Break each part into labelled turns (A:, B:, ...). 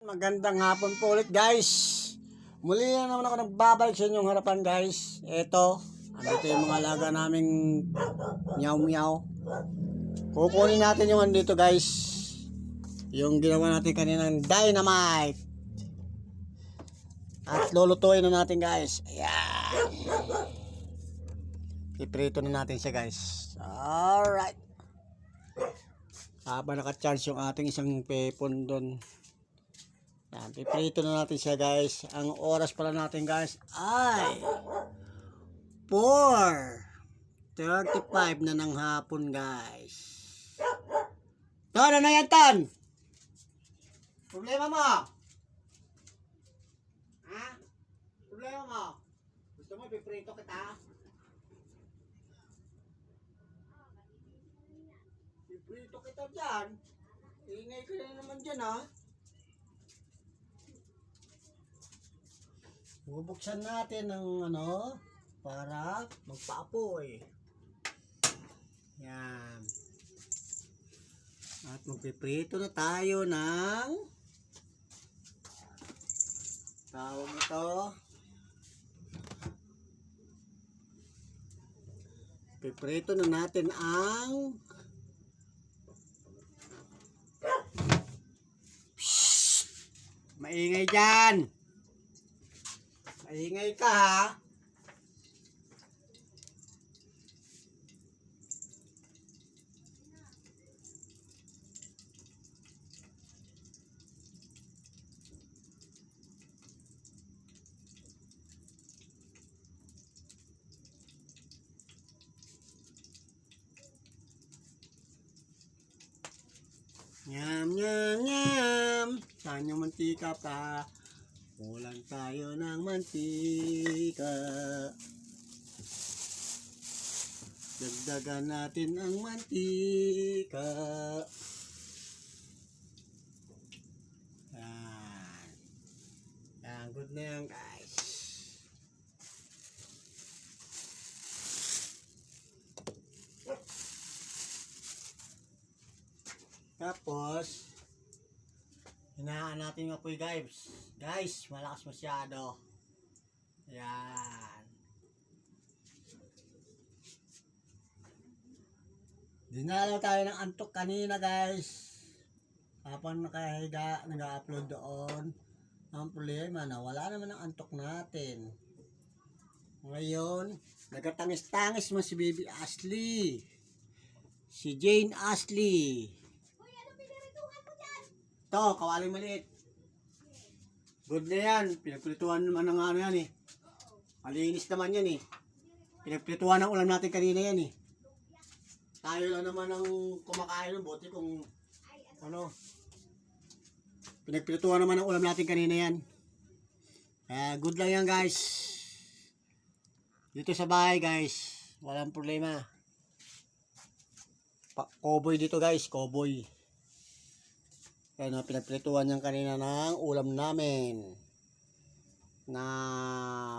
A: Magandang hapon po ulit guys. Muli na naman ako nagbabalik sa inyong harapan guys. Ito, andito yung mga alaga naming meow meow. Kukunin natin yung andito guys. Yung ginawa natin kaninang dynamite. At lulutuin na natin guys. Ayan. Iprito na natin siya guys. Alright. Habang naka-charge yung ating isang pepon doon. Yan, piprito na natin siya guys. Ang oras pala natin guys ay 4:35 na ng hapon guys. Ton, ano yan Ton? Problema mo? Ha? Problema mo? Gusto mo piprito kita? Piprito kita dyan. Ingay ka na naman dyan ha. Bubuksan natin ng ano para magpaapoy. Yan. At magpiprito na tayo ng tawag ito. Piprito na natin ang maingay dyan. Maingay ka ha. Nyam nyam nyam. Saan yung mantika pa? Kulang tayo ng mantika. Dagdagan natin ang mantika. Yan. Yan, good na yan guys. Tapos hinaan natin yung apoy guys. Guys, malakas masyado. Yan. Dinalaw tayo ng antok kanina guys. Habang nakahiga, nag-upload doon. Ang problema na wala naman ang antok natin. Ngayon, nagkatangis-tangis mo si Baby Ashley. Si Jane Ashley. Ito, kawaling maliit. Good na yan. Pinagprituhan naman ng ano yan eh. Malinis naman yan eh. Pinagprituhan ng ulam natin kanina yan eh. Tayo lang naman ang kumakain ng bote kung ano. Pinagprituhan naman ng ulam natin kanina yan. Good lang yan guys. Dito sa bahay guys. Walang problema. Cowboy dito guys. Cowboy. Kaya pinagprituhan niyan kanina ng ulam namin na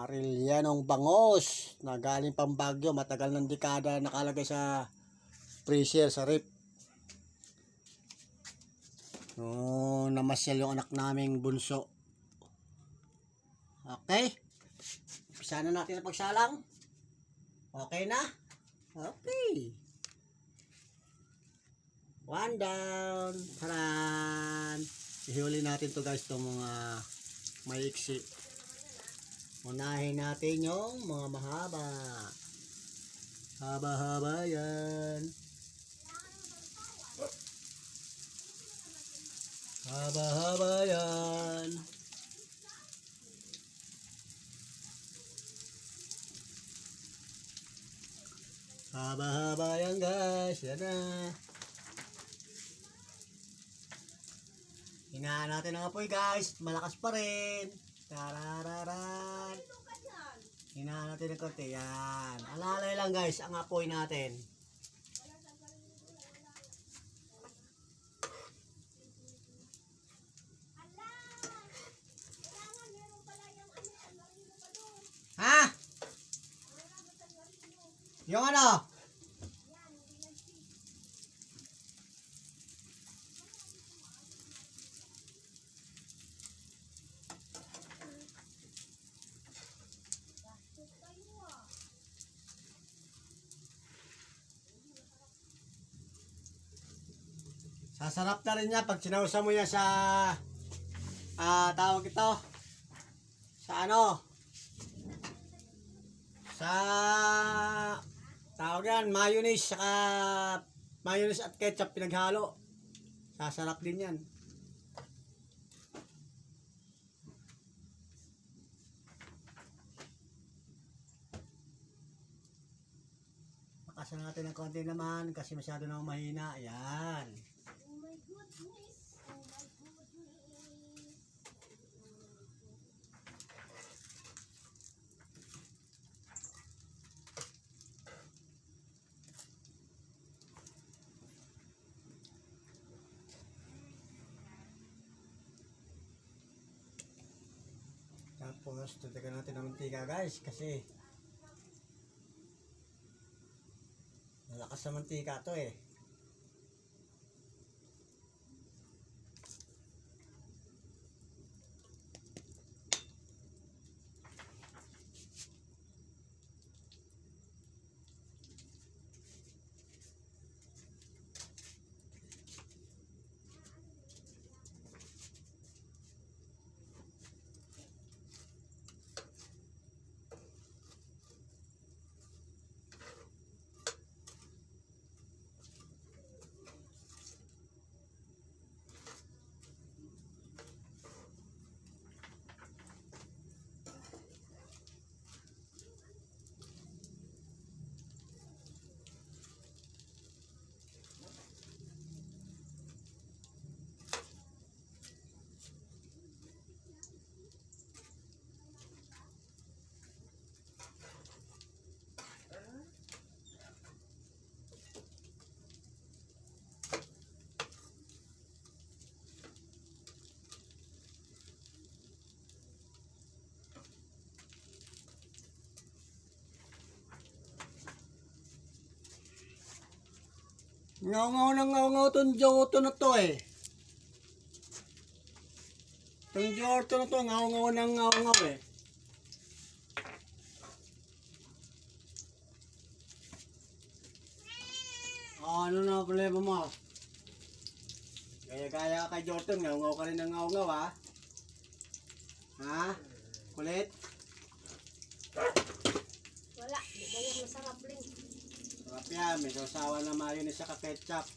A: Rillianong bangos na galing pang Baguio, matagal ng dekada nakalagay sa freezer, sa rep. Namasyal yung anak naming bunso. Okay, umpisa na natin ang pagsalang. Okay na? Okay. One down. Taran. Ihuli natin to guys, itong mga maiksi. Unahin natin yung mga mahaba. Haba-haba yan. Haba-haba yan. Haba-haba yan guys. Yan na. Hinaan natin ang apoy guys. Malakas pa rin. Tarararan. Hinaan natin ng konti. Yan. Alalay lang guys ang apoy natin. Ha? Yung ano? Sasarap na rin niya pag sinausa mo yan sa tawag ito sa ano sa tawag yan mayonnaise at ketchup pinaghalo. Sasarap din yan. Pakasan natin ng konti naman kasi masyado na mahina. Ayan.
B: Oh my goodness. Oh my goodness.
A: Tapos tutagan natin ng mantika guys kasi malakas sa mantika to eh. Ngaw-ngaw ng ngaw-ngaw tong Giotto na to eh. Tong Giotto na to, ngaw-ngaw ng ngaw-ngaw eh. Ano na problema mo? Gaya-gaya ka kay Giotto, ngaw-ngaw ka rin ng ngaw-ngaw ha? Ha? Kulit?
B: Wala. Di ba yan masarap rin?
A: Sarap yan, may sausawa na mayonnaise sa ketchup.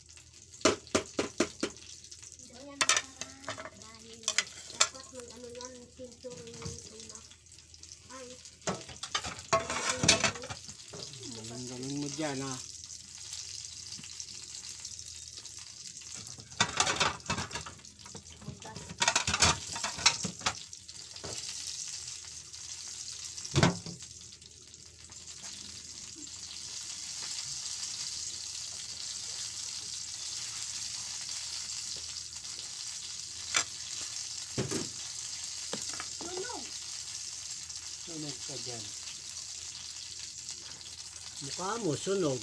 B: Di ba yan masarap? Dahil dapat may ano yan, pinto rin yung na. Ay.
A: Ang gawin mo dyan ha.
B: Sunog.
A: Sunog ka dyan. Mukha mo, sunog.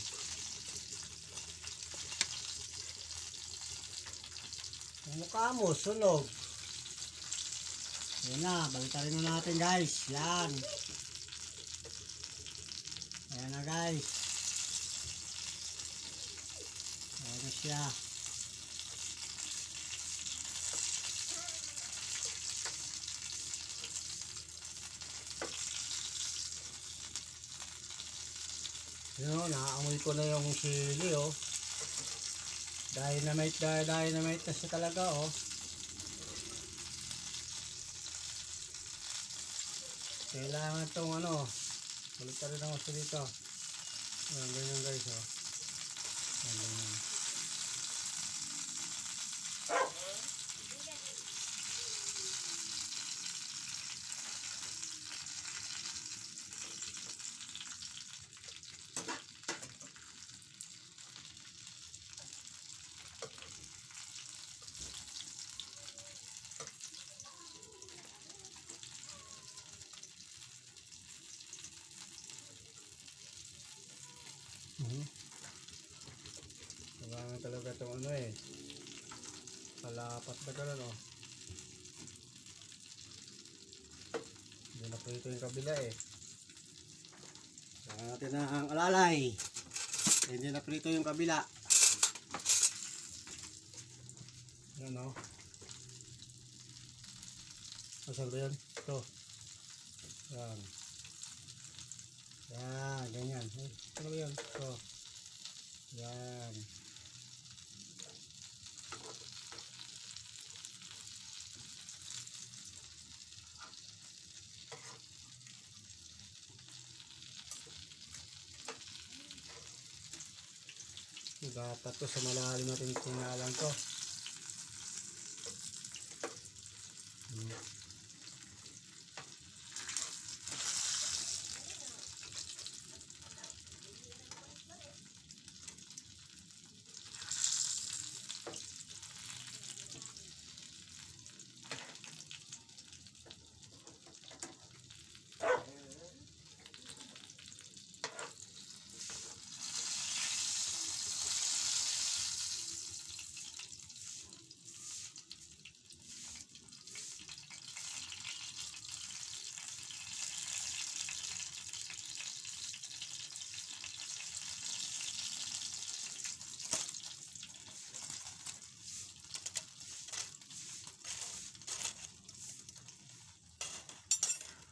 A: Mukha mo, sunog. Yan na, balitarin na natin guys. Yan. Ayan na guys. Ayan na siya. Yun, naamoy ko na yung sili oh. Dynamite na siya talaga oh. Kailangan itong ano, balik ka rin ako sa dito. Ayan, ganyan guys oh. Ayan, ganyan. Kailangan talaga itong ano eh. Palapat na gano'n oh. Hindi na po ito yung kabila eh. Kailangan natin na ang alalay. Hindi na prito yung kabila. ano. Masal ba yan? Ito. Yan. Yan, ganyan. Ay, ano ba yan? Ito. Yan. Dapat to sa malalim natin tinalang to.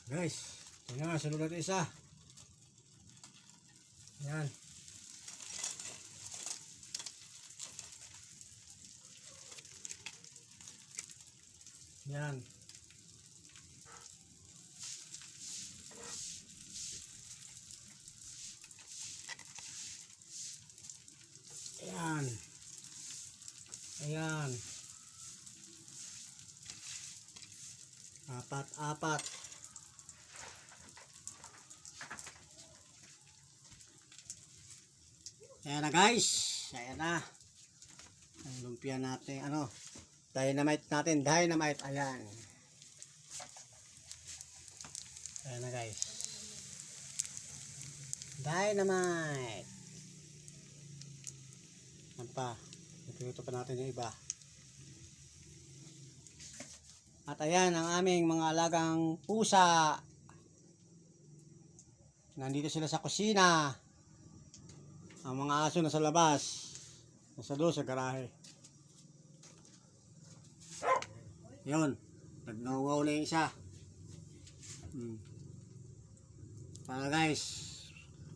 A: Guys, ito na, sunod natin isa. Yan. Yan. Ayan. Ayan. Apat. Ayan na guys. Ayan na. Ang lumpia natin. Ano? Dynamite natin. Dynamite. Ayan. Ayan na guys. Dynamite. Ayan pa. Ituto pa natin yung iba. At ayan ang aming mga alagang pusa. Nandito sila sa kusina. Ang mga aso nasa labas. Nasa doon sa garahe. Yun. Nagngaw na yung isa. Para guys.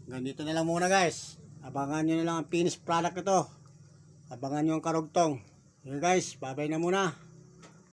A: Ganito na lang muna guys. Abangan nyo na lang ang finished product ito. Abangan nyo ang karugtong. Yun guys. Bye bye na muna.